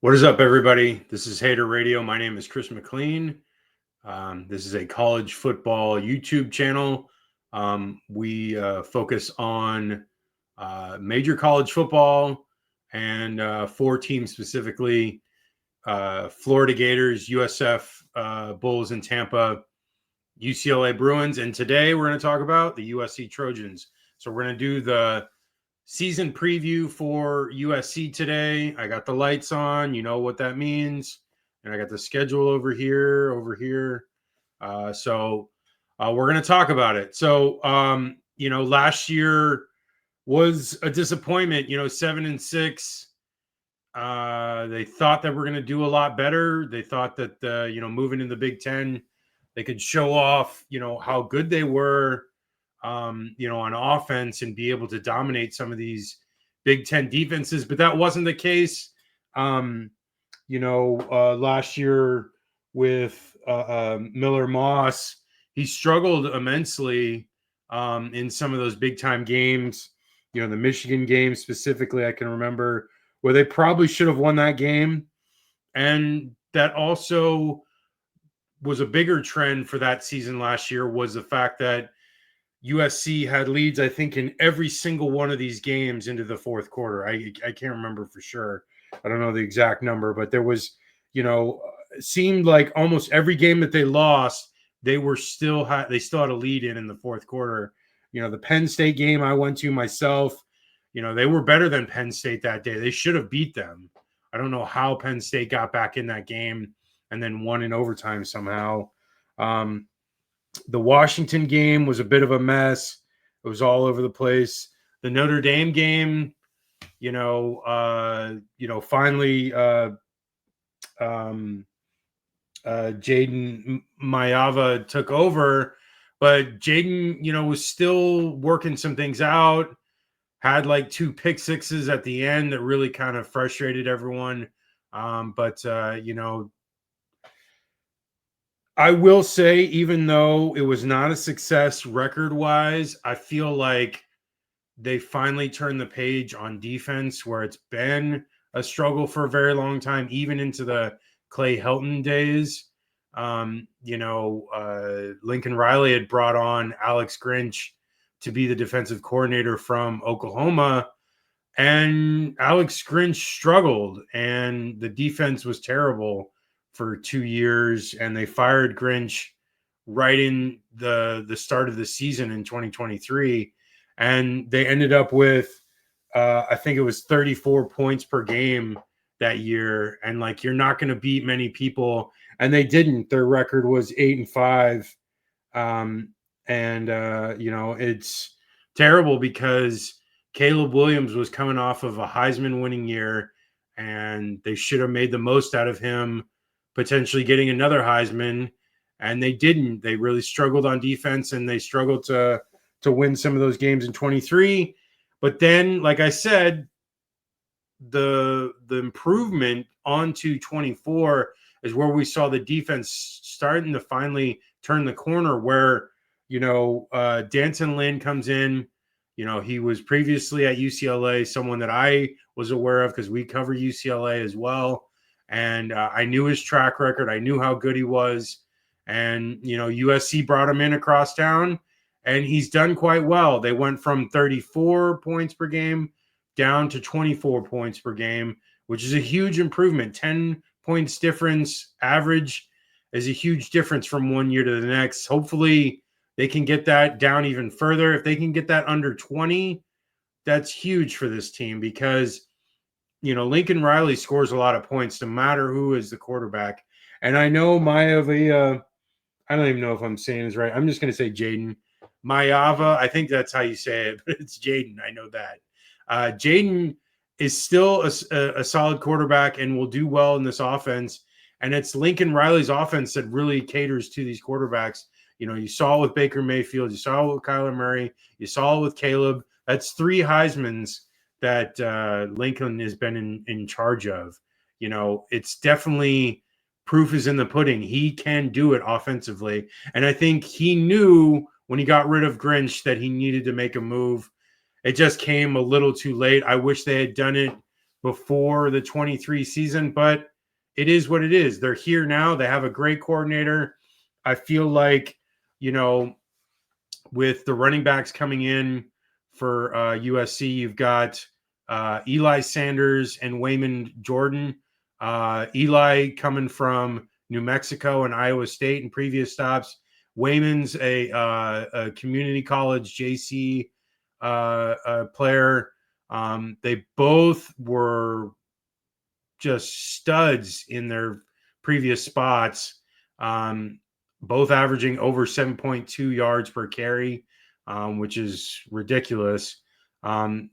What is up, everybody? This is Hater Radio. My name is Chris McLean. This is a college football YouTube channel. We focus on major college football and four teams specifically: Florida Gators, USF Bulls in Tampa, UCLA Bruins, and today we're going to talk about the USC Trojans. So we're going to do the season preview for USC today. I got the lights on. You know what that means. And I got the schedule over here. So we're going to talk about it. So, last year was a disappointment, 7-6. They thought that we're going to do a lot better. They thought that, moving in the Big Ten, they could show off, how good they were, on offense and be able to dominate some of these Big Ten defenses. But that wasn't the case. Last year with Miller Moss, he struggled immensely in some of those big time games. The Michigan game specifically, I can remember where they probably should have won that game. And that also was a bigger trend for that season last year, was the fact that USC had leads, I think, in every single one of these games into the fourth quarter. I can't remember for sure. I don't know the exact number, but there was, it seemed like almost every game that they lost, they still had a lead in the fourth quarter. The Penn State game I went to myself, they were better than Penn State that day. They should have beat them. I don't know how Penn State got back in that game and then won in overtime somehow. The Washington game was a bit of a mess. It was all over the place. The Notre Dame game, finally, Jaden Mayava took over, but Jaden, was still working some things out. Had like 2 pick sixes at the end that really kind of frustrated everyone. I will say, even though it was not a success record-wise, I feel like they finally turned the page on defense, where it's been a struggle for a very long time, even into the Clay Helton days. Lincoln Riley had brought on Alex Grinch to be the defensive coordinator from Oklahoma, and Alex Grinch struggled, and the defense was terrible for 2 years, and they fired Grinch right in the start of the season in 2023, and they ended up with I think it was 34 points per game that year, and like, you're not going to beat many people, and they didn't. Their record was 8-5, it's terrible because Caleb Williams was coming off of a Heisman winning year, and they should have made the most out of him potentially getting another Heisman, and they didn't. They really struggled on defense, and they struggled to win some of those games in 23. But then, like I said, the improvement onto 24 is where we saw the defense starting to finally turn the corner, where, D'Anton Lynn comes in. He was previously at UCLA, someone that I was aware of because we cover UCLA as well. And I knew his track record. I knew how good he was. And, USC brought him in across town, and he's done quite well. They went from 34 points per game down to 24 points per game, which is a huge improvement. 10 points difference average is a huge difference from one year to the next. Hopefully they can get that down even further. If they can get that under 20, that's huge for this team, because Lincoln Riley scores a lot of points no matter who is the quarterback. And I know Maeva, I don't even know if I'm saying this right. I'm just going to say Jaden Mayava. I think that's how you say it, but it's Jaden. I know that. Jaden is still a solid quarterback and will do well in this offense. And it's Lincoln Riley's offense that really caters to these quarterbacks. You saw it with Baker Mayfield. You saw it with Kyler Murray. You saw it with Caleb. That's 3 Heismans that Lincoln has been in charge of. It's definitely, proof is in the pudding. He can do it offensively. And I think he knew when he got rid of Grinch that he needed to make a move. It just came a little too late. I wish they had done it before the 23 season, but it is what it is. They're here now. They have a great coordinator. I feel like, you know, with the running backs coming in for USC, you've got Eli Sanders and Wayman Jordan. Eli coming from New Mexico and Iowa State in previous stops. Wayman's a community college JC player. They both were just studs in their previous spots, both averaging over 7.2 yards per carry, which is ridiculous.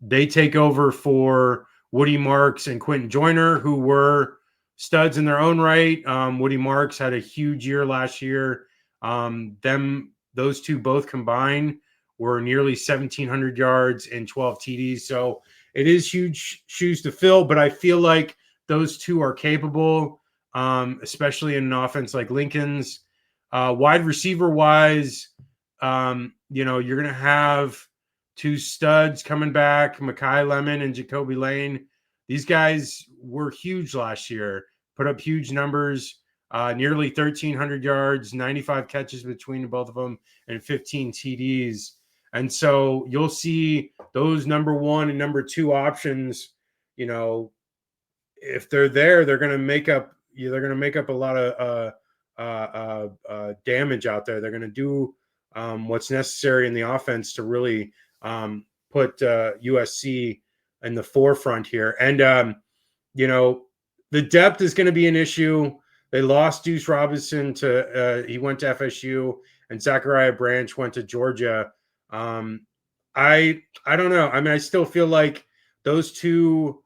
They take over for Woody Marks and Quentin Joyner, who were studs in their own right. Woody Marks had a huge year last year. Those two both combined were nearly 1,700 yards and 12 TDs. So it is huge shoes to fill, but I feel like those two are capable, especially in an offense like Lincoln's. Wide receiver wise, you're going to have two studs coming back, Mekhi Lemon and Jacoby Lane. These guys were huge last year, put up huge numbers, nearly 1,300 yards, 95 catches between both of them, and 15 TDs. And so you'll see those number one and number two options, if they're there, they're going to make up. They're going to make up a lot of damage out there. They're going to do what's necessary in the offense to really put USC in the forefront here. And the depth is going to be an issue. They lost Deuce Robinson he went to FSU, and Zachariah Branch went to Georgia. I don't know. I mean, I still feel like those two.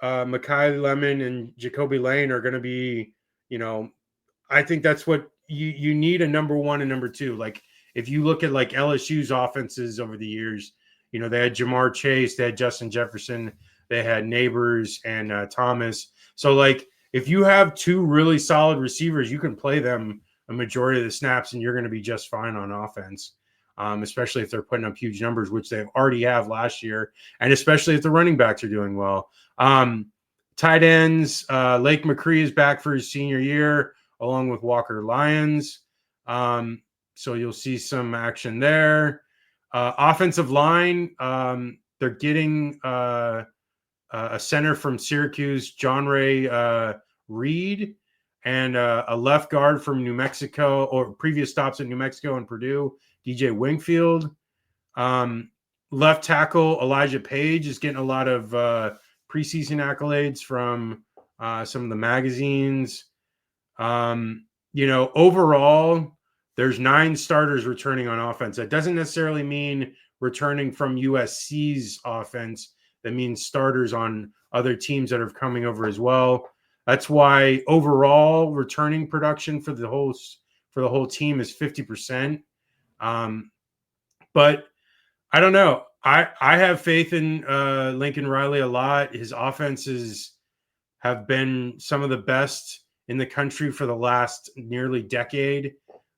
Mekhi Lemon and Jacoby Lane are going to be, I think that's what you need, a number one and number two. Like if you look at like LSU's offenses over the years, they had Jamar Chase, they had Justin Jefferson, they had Neighbors and Thomas. So like if you have two really solid receivers, you can play them a majority of the snaps and you're going to be just fine on offense. Especially if they're putting up huge numbers, which they already have last year, and especially if the running backs are doing well. Tight ends, Lake McCree is back for his senior year, along with Walker Lyons. So you'll see some action there. Offensive line, they're getting a center from Syracuse, John Ray Reed, and a left guard from New Mexico, or previous stops at New Mexico and Purdue, DJ Wingfield. Left tackle Elijah Page is getting a lot of preseason accolades from some of the magazines. Overall, there's 9 starters returning on offense. That doesn't necessarily mean returning from USC's offense. That means starters on other teams that are coming over as well. That's why overall returning production for the whole team is 50%. But I don't know. I have faith in Lincoln Riley a lot. His offenses have been some of the best in the country for the last nearly decade.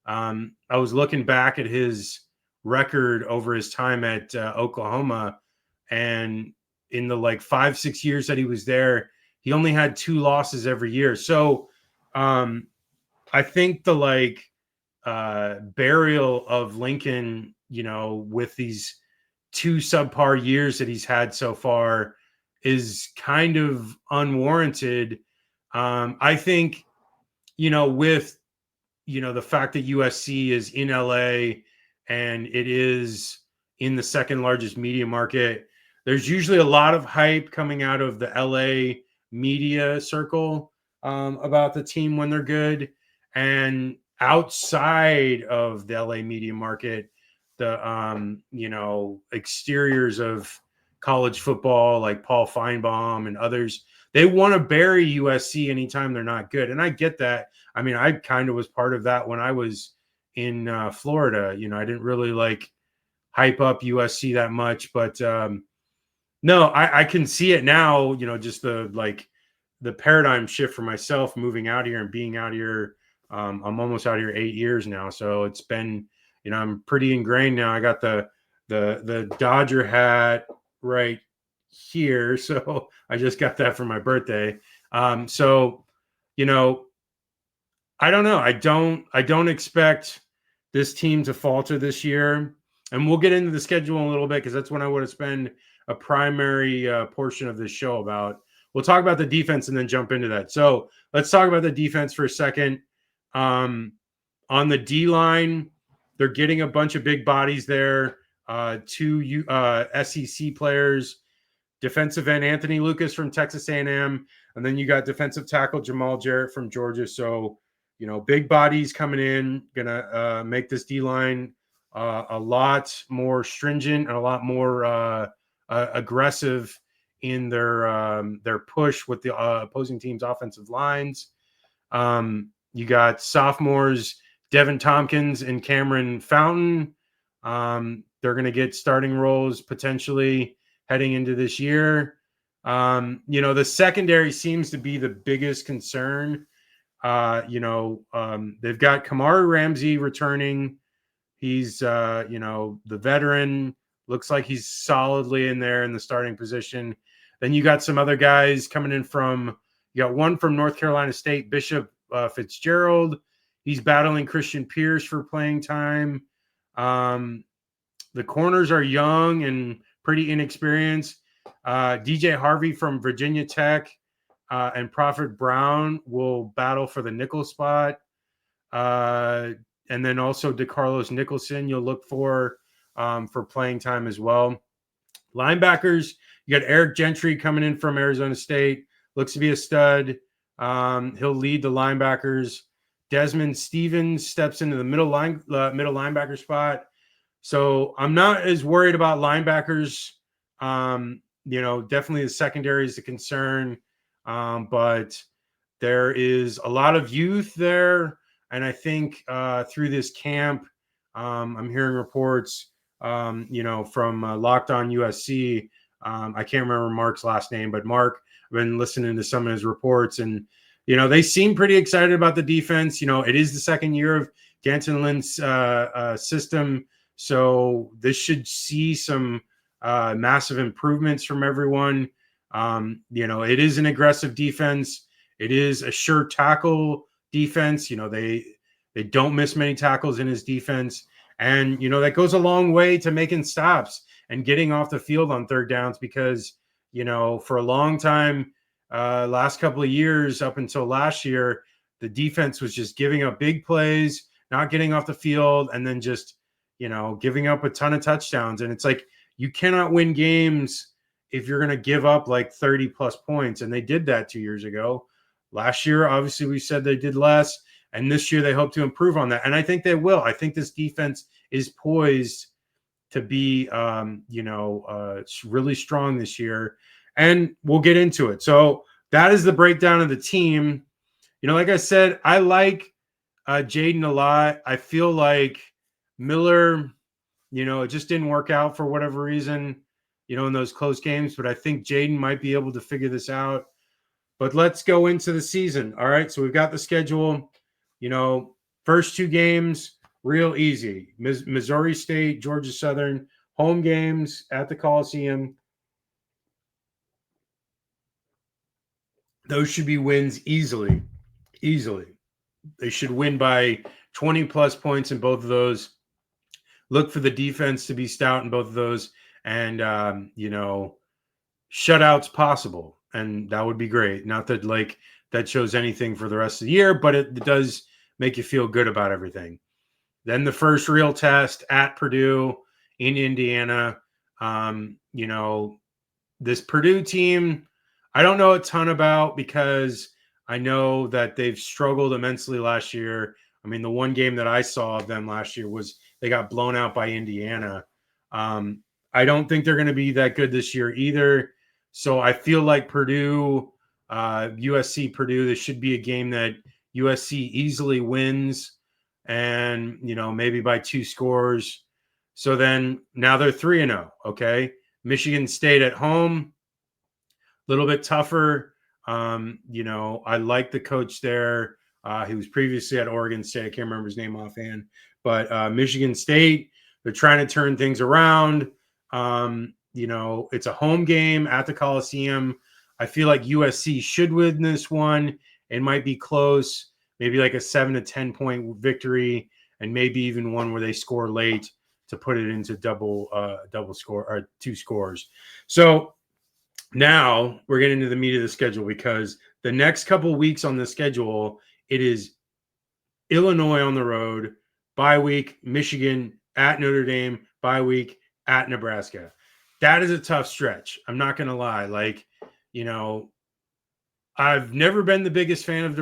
I was looking back at his record over his time at Oklahoma, and in the 5-6 years that he was there, he only had 2 losses every year. So I think the burial of Lincoln, with these 2 subpar years that he's had so far, is kind of unwarranted. I think, with, the fact that USC is in LA and it is in the second largest media market, there's usually a lot of hype coming out of the LA media circle about the team when they're good. And outside of the LA media market, the exteriors of college football, like Paul Feinbaum and others, they want to bury USC anytime they're not good. And I get that. I mean, I kind of was part of that when I was in Florida. I didn't really hype up USC that much, but no, I can see it now, just the paradigm shift for myself moving out here and being out here. I'm almost out here 8 years now. So it's been, I'm pretty ingrained now. I got the Dodger hat right here. So I just got that for my birthday. So, you know, I don't know. I don't expect this team to falter this year. And we'll get into the schedule in a little bit because that's when I want to spend a primary portion of this show about. We'll talk about the defense and then jump into that. So let's talk about the defense for a second. On the D line, they're getting a bunch of big bodies there. Two SEC players, defensive end Anthony Lucas from Texas A&M, and then you got defensive tackle Jamal Jarrett from Georgia. So, you know, big bodies coming in, gonna make this D line a lot more stringent and a lot more aggressive in their push with the opposing team's offensive lines. You got sophomores Devin Tompkins and Cameron Fountain. They're going to get starting roles potentially heading into this year. You know, the secondary seems to be the biggest concern. They've got Kamari Ramsey returning. He's, the veteran. Looks like he's solidly in there in the starting position. Then you got some other guys coming in you got one from North Carolina State, Bishop Fitzgerald. He's battling Christian Pierce for playing time. The corners are young and pretty inexperienced. DJ Harvey from Virginia Tech and Prophet Brown will battle for the nickel spot. And then also DeCarlos Nicholson you'll look for playing time as well. Linebackers, you got Eric Gentry coming in from Arizona State. Looks to be a stud. He'll lead the linebackers. Desmond Stevens steps into the middle linebacker spot. So I'm not as worried about linebackers. Definitely the secondary is the concern. But there is a lot of youth there. And I think through this camp, I'm hearing reports, from Locked On USC. I can't remember Mark's last name, but Mark, I've been listening to some of his reports, and they seem pretty excited about the defense. It is the second year of D'Anton Lynn's system, so this should see some massive improvements from everyone. It is an aggressive defense. It is a sure tackle defense. They don't miss many tackles in his defense, and that goes a long way to making stops and getting off the field on third downs because for a long time, last couple of years up until last year, the defense was just giving up big plays, not getting off the field, and then just, giving up a ton of touchdowns. And it's like, you cannot win games if you're going to give up like 30 plus points. And they did that 2 years ago. Last year, obviously, we said they did less. And this year, they hope to improve on that. And I think they will. I think this defense is poised to be, really strong this year. And we'll get into it. So that is the breakdown of the team. Like I said, I like Jaden a lot. I feel like Miller, it just didn't work out for whatever reason, in those close games. But I think Jaden might be able to figure this out. But let's go into the season. All right. So we've got the schedule. First two games, real easy. Missouri State, Georgia Southern, home games at the Coliseum. Those should be wins easily. They should win by 20 plus points in both of those. Look for the defense to be stout in both of those. And, shutouts possible. And that would be great. Not that that shows anything for the rest of the year, but it does make you feel good about everything. Then the first real test at Purdue in Indiana. This Purdue team, I don't know a ton about because I know that they've struggled immensely last year. I mean, the one game that I saw of them last year was they got blown out by Indiana. I don't think they're going to be that good this year either. So I feel like Purdue, USC Purdue, this should be a game that USC easily wins and, maybe by 2 scores. So then now they're 3-0. Okay. Michigan State at home, a little bit tougher. I like the coach there. He was previously at Oregon State. I can't remember his name offhand, but Michigan State, they're trying to turn things around. it's a home game at the Coliseum. I feel like USC should win this one. It might be close, maybe like a 7 to 10 point victory, and maybe even one where they score late to put it into double score or 2 scores. So now we're getting into the meat of the schedule, because the next couple weeks on the schedule, it is Illinois on the road, bye week, Michigan at Notre Dame, bye week at Nebraska. That is a tough stretch. I'm not going to lie. Like, I've never been the biggest fan of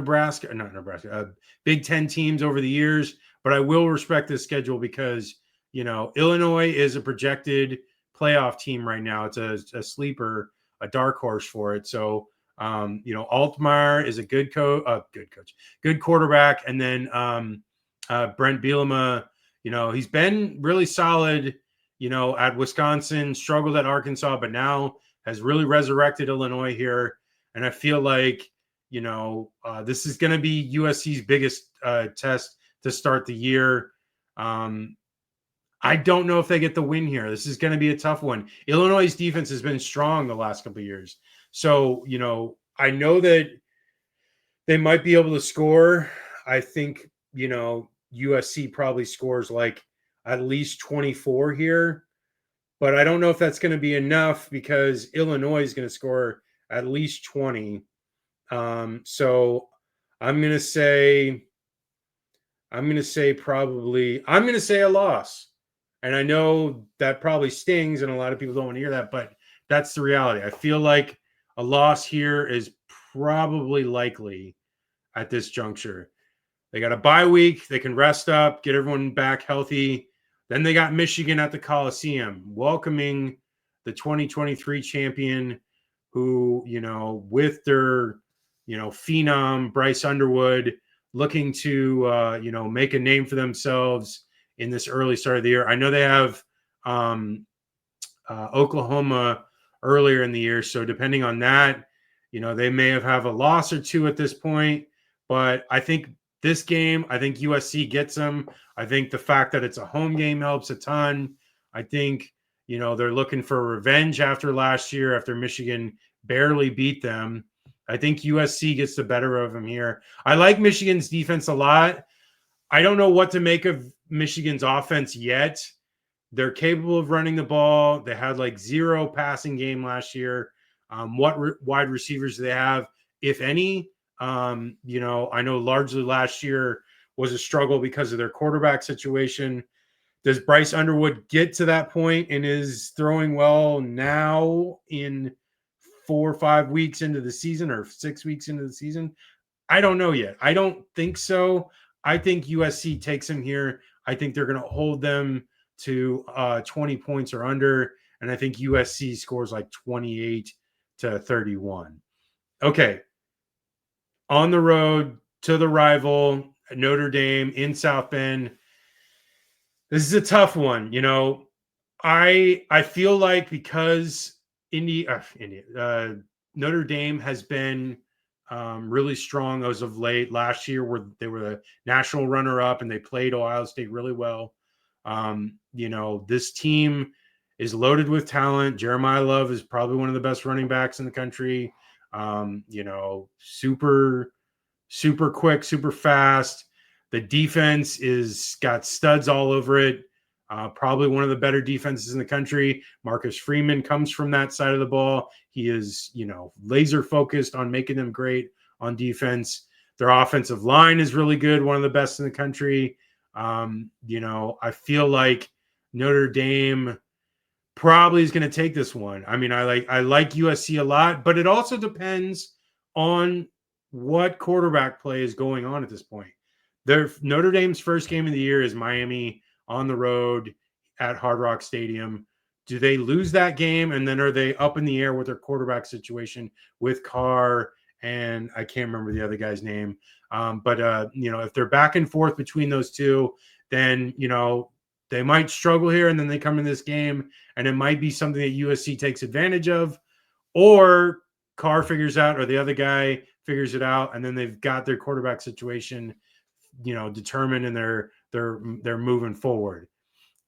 Big Ten teams over the years, but I will respect this schedule because, Illinois is a projected playoff team right now. It's a sleeper, a dark horse for it. So, Altmaier is a good coach, good quarterback. And then Brent Bielema, he's been really solid, at Wisconsin, struggled at Arkansas, but now has really resurrected Illinois here. And I feel like, this is going to be USC's biggest test to start the year. I don't know if they get the win here. This is going to be a tough one. Illinois' defense has been strong the last couple of years. So, I know that they might be able to score. I think, USC probably scores like at least 24 here. But I don't know if that's going to be enough, because Illinois is going to score at least 20. So I'm going to say a loss. And I know that probably stings and a lot of people don't want to hear that, but that's the reality. I feel like a loss here is probably likely at this juncture. They got a bye week. They can rest up, get everyone back healthy. Then they got Michigan at the Coliseum, welcoming the 2023 champion, who, with their, phenom Bryce Underwood, looking to, make a name for themselves in this early start of the year. I know they have Oklahoma earlier in the year, so depending on that, they may have a loss or two at this point. But I think this game, I think USC gets them. I think the fact that it's a home game helps a ton. I think, they're looking for revenge after last year, after Michigan barely beat them. I think USC gets the better of them here. I like Michigan's defense a lot. I don't know what to make of Michigan's offense yet. They're capable of running the ball. They had like 0 passing game last year. Wide receivers do they have, if any? I know largely last year was a struggle because of their quarterback situation. Does Bryce Underwood get to that point and is throwing well now in 4 or 5 weeks into the season, or 6 weeks into the season? I don't know yet. I don't think so. I think USC takes him here. I think they're going to hold them to 20 points or under. And I think USC scores like 28 to 31. Okay. On the road to the rival, Notre Dame in South Bend. This is a tough one. I feel like because Notre Dame has been really strong as of late. Last year, where they were the national runner-up and they played Ohio State really well. This team is loaded with talent. Jeremiah Love is probably one of the best running backs in the country. Super quick, super fast. The defense is got studs all over it. Probably one of the better defenses in the country. Marcus Freeman comes from that side of the ball. He is, laser focused on making them great on defense. Their offensive line is really good, one of the best in the country. I feel like Notre Dame probably is going to take this one. I mean, I like USC a lot, but it also depends on what quarterback play is going on at this point. Notre Dame's first game of the year is Miami on the road at Hard Rock Stadium. Do they lose that game, and then are they up in the air with their quarterback situation with Carr and I can't remember the other guy's name? But if they're back and forth between those two, then they might struggle here, and then they come in this game, and it might be something that USC takes advantage of, or Carr figures out, or the other guy figures it out, and then they've got their quarterback situation, determined, and they're moving forward.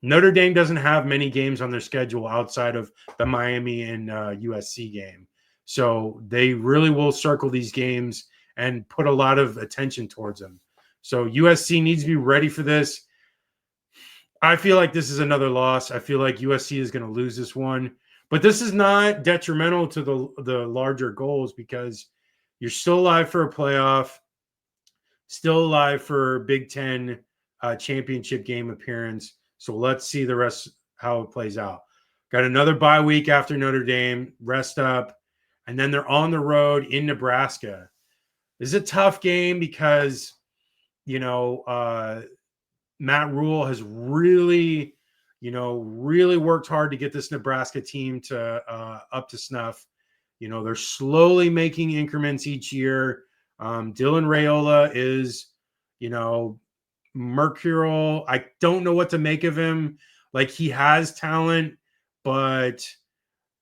Notre Dame doesn't have many games on their schedule outside of the Miami and USC game. So they really will circle these games and put a lot of attention towards them. So USC needs to be ready for this. I feel like this is another loss. I feel like USC is going to lose this one. But this is not detrimental to the larger goals because you're still alive for a playoff, still alive for Big Ten championship game appearance. So let's see the rest how it plays out. Got another bye week after Notre Dame, rest up, and then they're on the road in Nebraska. This is a tough game because Matt Rule has really worked hard to get this Nebraska team to up to snuff. They're slowly making increments each year. Dylan Raiola is, mercurial. I don't know what to make of him. Like, he has talent, but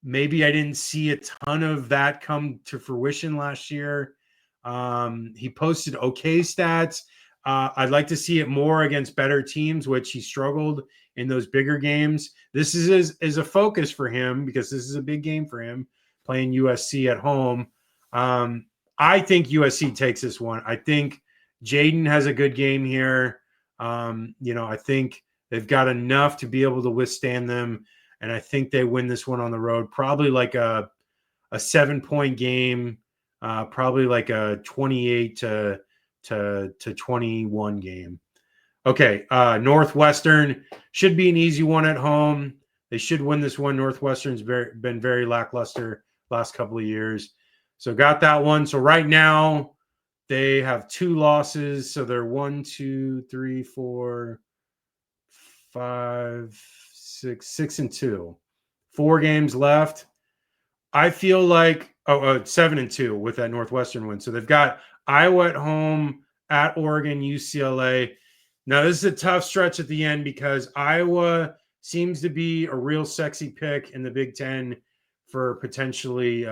maybe I didn't see a ton of that come to fruition last year. He posted okay stats. I'd like to see it more against better teams, which he struggled in those bigger games. This is a focus for him because this is a big game for him, playing USC at home. I think USC takes this one. I think Jaden has a good game here. I think they've got enough to be able to withstand them, and I think they win this one on the road. Probably like a 7-point game, probably like a 28 to 21 game. Okay, Northwestern should be an easy one at home. They should win this one. Northwestern's been very lackluster last couple of years. So got that one. So right now they have 2 losses. So they're 1, 2, 3, 4, 5, 6, 6-2. 4 games left. I feel like 7-2 with that Northwestern win. So they've got Iowa at home, at Oregon, UCLA. Now, this is a tough stretch at the end because Iowa seems to be a real sexy pick in the Big Ten for potentially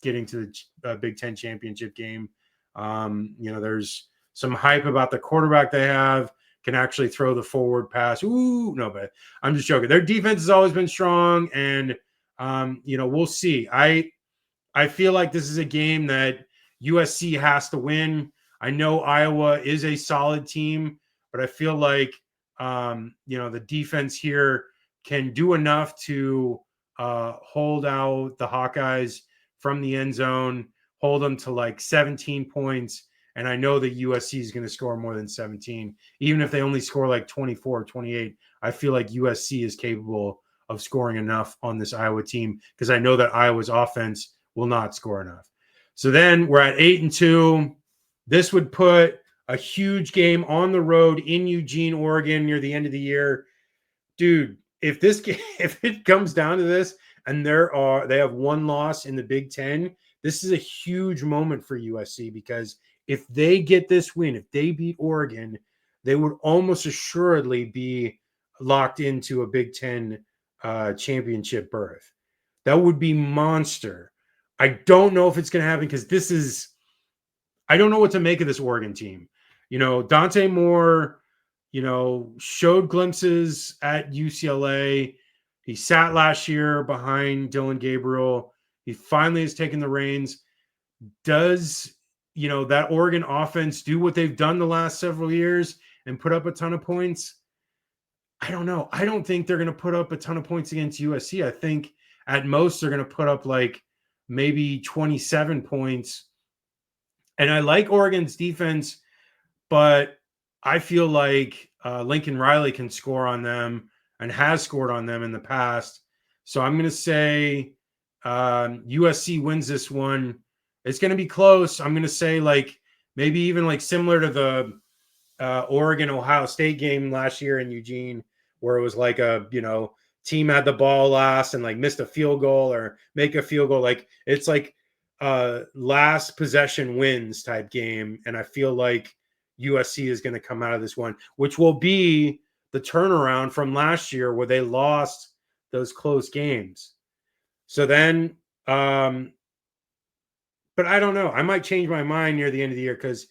getting to the Big Ten championship game. There's some hype about the quarterback they have, can actually throw the forward pass. Ooh, no, but I'm just joking. Their defense has always been strong, and we'll see. I feel like this is a game that USC has to win. I know Iowa is a solid team, but I feel like the defense here can do enough to hold out the Hawkeyes from the end zone, hold them to like 17 points. And I know that USC is going to score more than 17. Even if they only score like 24 or 28, I feel like USC is capable of scoring enough on this Iowa team because I know that Iowa's offense will not score enough. So then we're at 8-2. This would put a huge game on the road in Eugene, Oregon near the end of the year. Dude, if it comes down to this and they have 1 loss in the Big Ten, this is a huge moment for USC because if they get this win, if they beat Oregon, they would almost assuredly be locked into a Big Ten championship berth. That would be monster. I don't know if it's going to happen because I don't know what to make of this Oregon team. Dante Moore, showed glimpses at UCLA. He sat last year behind Dylan Gabriel. He finally has taken the reins. Does, that Oregon offense do what they've done the last several years and put up a ton of points? I don't know. I don't think they're going to put up a ton of points against USC. I think at most they're going to put up like maybe 27 points. And I like Oregon's defense, but I feel like Lincoln Riley can score on them and has scored on them in the past. So I'm going to say USC wins this one. It's going to be close. I'm going to say like maybe even like similar to the Oregon-Ohio State game last year in Eugene, where it was like a, team had the ball last and like missed a field goal or make a field goal. Like it's like last possession wins type game. And I feel like USC is going to come out of this one, which will be the turnaround from last year where they lost those close games. So then, but I don't know. I might change my mind near the end of the year because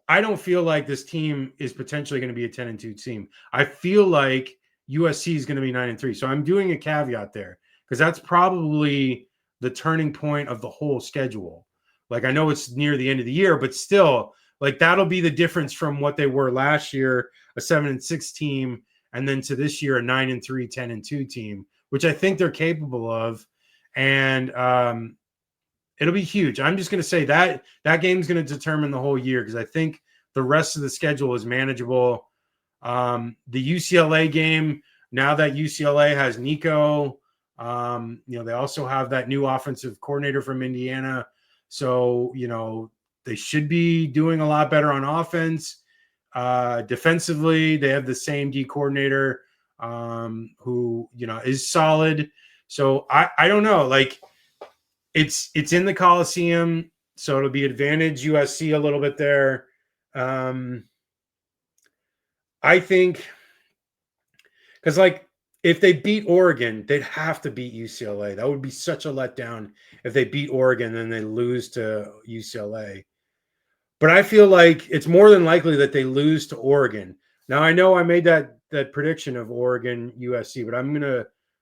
I don't feel like this team is potentially going to be a 10-2 team. I feel like USC is going to be 9-3. So I'm doing a caveat there because that's probably the turning point of the whole schedule. Like, I know it's near the end of the year, but still, like, that'll be the difference from what they were last year, a 7-6 team, and then to this year, a 9-3, 10-2 team, which I think they're capable of. And it'll be huge. I'm just going to say that game's going to determine the whole year because I think the rest of the schedule is manageable. The UCLA game, now that UCLA has Nico, they also have that new offensive coordinator from Indiana. So, they should be doing a lot better on offense. Defensively, they have the same D coordinator who, is solid. So I don't know. Like, it's in the Coliseum, so it'll be advantage USC a little bit there. I think because, like, if they beat Oregon, they'd have to beat UCLA. That would be such a letdown if they beat Oregon and they lose to UCLA. But I feel like it's more than likely that they lose to Oregon. Now, I know I made that prediction of Oregon USC, but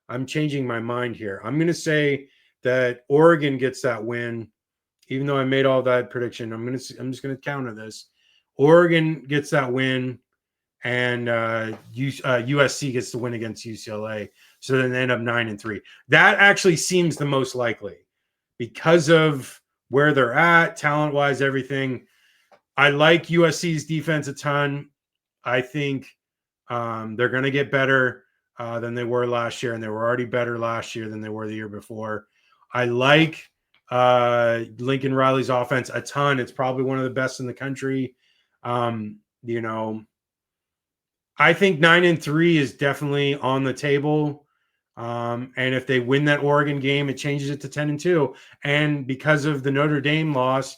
I'm changing my mind here. I'm gonna say that Oregon gets that win, even though I made all that prediction. I'm just gonna counter this. Oregon gets that win, and USC gets the win against UCLA. So then they end up 9-3. That actually seems the most likely because of where they're at, talent-wise, everything. I like USC's defense a ton. I think they're going to get better than they were last year, and they were already better last year than they were the year before. I like Lincoln Riley's offense a ton. It's probably one of the best in the country. I think 9-3 is definitely on the table. And if they win that Oregon game, it changes it to 10-2. And because of the Notre Dame loss,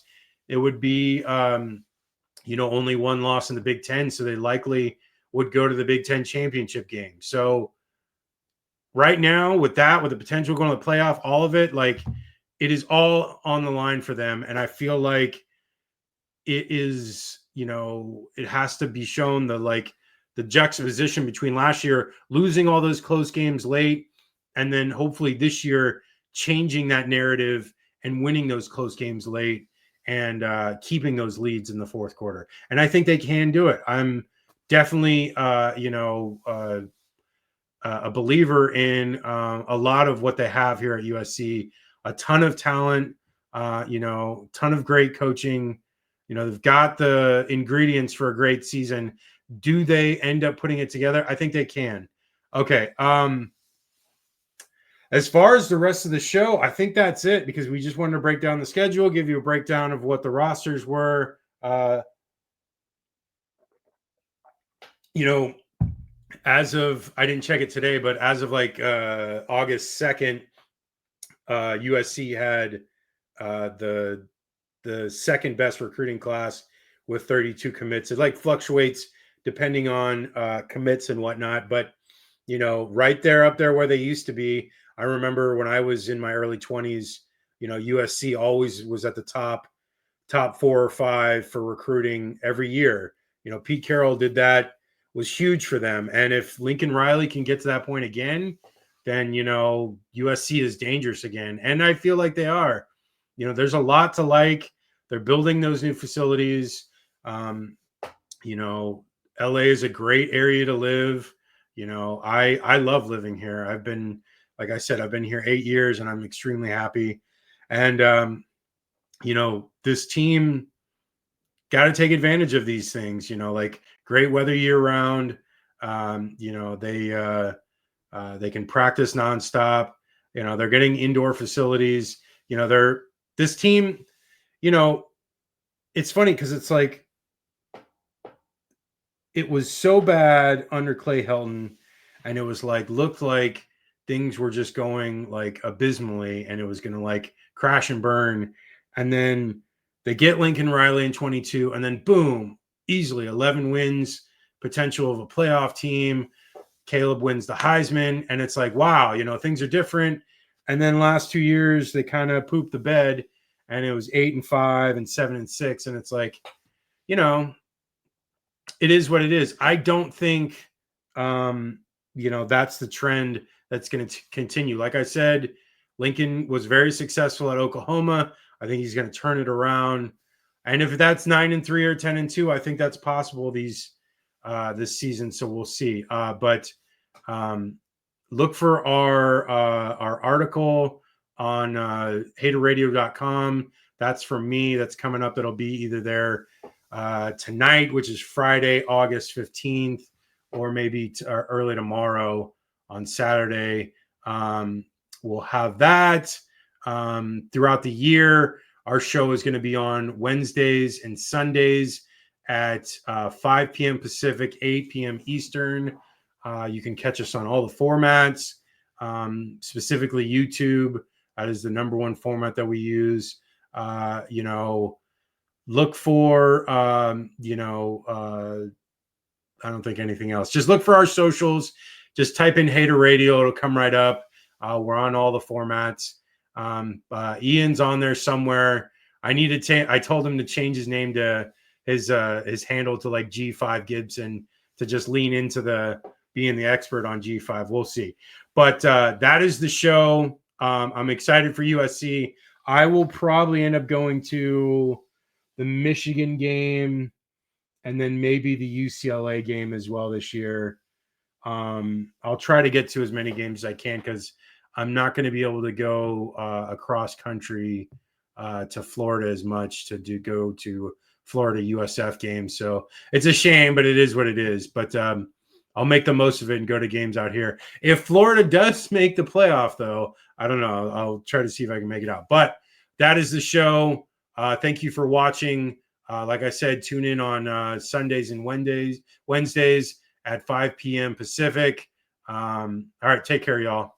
it would be, only one loss in the Big Ten. So they likely would go to the Big Ten championship game. So right now with the potential going to the playoff, all of it, like, it is all on the line for them. And I feel like it is, it has to be shown the juxtaposition between last year losing all those close games late, and then hopefully this year changing that narrative and winning those close games late and keeping those leads in the fourth quarter. And I think they can do it. I'm definitely, a believer in a lot of what they have here at USC. A ton of talent, ton of great coaching. They've got the ingredients for a great season. Do they end up putting it together? I think they can. Okay. As far as the rest of the show, I think that's it because we just wanted to break down the schedule, give you a breakdown of what the rosters were. As of, I didn't check it today, but as of August 2nd, USC had the second best recruiting class with 32 commits. It fluctuates depending on commits and whatnot, but right there up there where they used to be. I remember when I was in my early 20s, USC always was at the top 4 or 5 for recruiting every year. Pete Carroll did that, was huge for them. And if Lincoln Riley can get to that point again, then USC is dangerous again. And I feel like they are. There's a lot to like. They're building those new facilities. LA is a great area to live. I love living here. I've been here 8 years and I'm extremely happy. And, this team got to take advantage of these things, great weather year round. They can practice nonstop. They're getting indoor facilities. This team, it's funny because it's like, it was so bad under Clay Helton, and it was looked like things were just going abysmally, and it was going to crash and burn. And then they get Lincoln Riley in 22, and then boom, easily 11 wins, potential of a playoff team. Caleb wins the Heisman, and it's like, wow, things are different. And then last 2 years, they kind of pooped the bed, and it was 8-5 and 7-6, and it's like, it is what it is. I don't think, that's the trend that's going to continue. Like I said, Lincoln was very successful at Oklahoma. I think he's going to turn it around. And if that's 9-3 or 10-2, I think that's possible this season. So we'll see. But look for our article on haterradio.com. That's from me. That's coming up. It'll be either there tonight, which is Friday, August 15th, or maybe early tomorrow on Saturday. We'll have that throughout the year. Our show is going to be on Wednesdays and Sundays at 5 p.m. Pacific, 8 p.m. Eastern. You can catch us on all the formats, specifically YouTube. That is the number one format that we use. Look for, I don't think anything else. Just look for our socials. Just type in Hater Radio. It'll come right up. We're on all the formats. Ian's on there somewhere. I told him to change his name to his handle to like G5 Gibson to just lean into being the expert on G5. We'll see. But that is the show. I'm excited for USC. I will probably end up going to the Michigan game and then maybe the UCLA game as well this year. I'll try to get to as many games as I can because I'm not going to be able to go across country to Florida as much to go to Florida USF games. So it's a shame, but it is what it is. But I'll make the most of it and go to games out here. If Florida does make the playoff, though, I don't know. I'll try to see if I can make it out. But that is the show. Thank you for watching. Like I said, tune in on Sundays and Wednesdays at 5 p.m. Pacific. All right, take care, y'all.